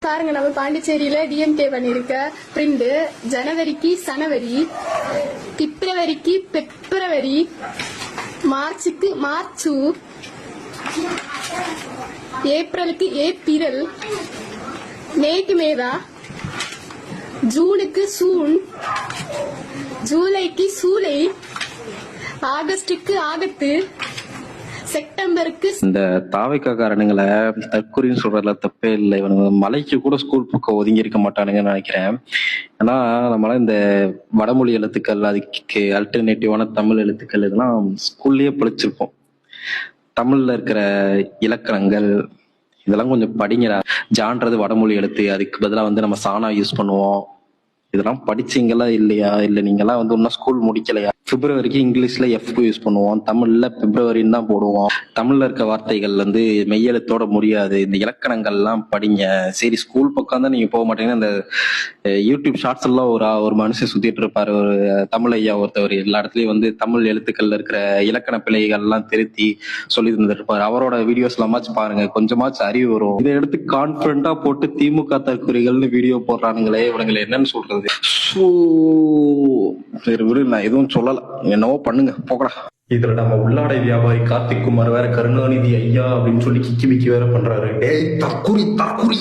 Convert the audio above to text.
பாருங்க, நம்ம பாண்டிச்சேரியில டிஎம்கே பண்ணிருக்க பிரிண்ட் ஜனவரிக்கு சனவரி, பிப்ரவரிக்கு பெப்ரவரி, மார்ச்சுக்கு மார்ச்சு, ஏப்ரலுக்கு ஏப்ரல், மேக்கு மேதா, ஜூனுக்கு சூன், ஜூலைக்கு சூலை, ஆகஸ்டுக்கு ஆகத்து, செப்டம்பருக்கு. இந்த தாவைக்கா காரணங்களை தற்கொலைன்னு சொல்றதுல தப்பே இல்லை. இவனுங்க மலைக்கு கூட ஸ்கூல் பக்கம் ஒதுங்கி இருக்க மாட்டானுங்கன்னு நினைக்கிறேன். ஏன்னா நம்மளால இந்த வடமொழி எழுத்துக்கள், அதுக்கு அல்டர்னேட்டிவான தமிழ் எழுத்துக்கள் இதெல்லாம் ஸ்கூல்லயே படிச்சிருப்போம். தமிழ்ல இருக்கிற இலக்கணங்கள் இதெல்லாம் கொஞ்சம் படிங்கடா. ஜான்றது வடமொழி எழுத்து, அதுக்கு பதிலாக வந்து நம்ம சாணா யூஸ் பண்ணுவோம். இதெல்லாம் படிச்சீங்களா இல்லையா? இல்ல நீங்கெல்லாம் வந்து இன்னும் ஸ்கூல் முடிக்கலையா? பிப்ரவரிக்கு இங்கிலீஷ்ல எஃப் யூஸ் பண்ணுவோம், தமிழ்ல பிப்ரவரின்னு தான் போடுவோம். தமிழ்ல இருக்க வார்த்தைகள் வந்து மெய்யெழுத்தோட முடியாது. இந்த இலக்கணங்கள்லாம் படிங்க. சரி, ஸ்கூல் பக்கம் தான் நீங்க போக மாட்டீங்கன்னா இந்த யூடியூப் ஷார்ட்ஸ் எல்லாம் ஒரு மனுஷன் சுத்திட்டு இருப்பாரு, ஒரு தமிழ் ஐயா ஒருத்தவர். எல்லா இடத்துலயும் வந்து தமிழ் எழுத்துக்கள்ல இருக்கிற இலக்கண பிழைகள் எல்லாம் திருத்தி சொல்லி தந்துட்டு இருப்பாரு. அவரோட வீடியோஸ் எல்லாமாச்சும் பாருங்க, கொஞ்சமாச்சும் அறிவு வரும். இதை எடுத்து கான்பிடண்டா போட்டு திமுக தற்கொலைகள்னு வீடியோ போடுறானுங்களே, இவனுங்களை என்னன்னு சொல்றது? சரி விடு, நான் எதுவும் சொல்லல, என்னவோ பண்ணுங்க போகடா. இதுல நம்ம உள்ளாடை வியாபாரி கார்த்திக் குமார் வேற கருணாநிதி ஐயா அப்படின்னு சொல்லி கிக்கி பிக்கி வேற பண்றாரு. டேய் தற்குறி தற்குறி.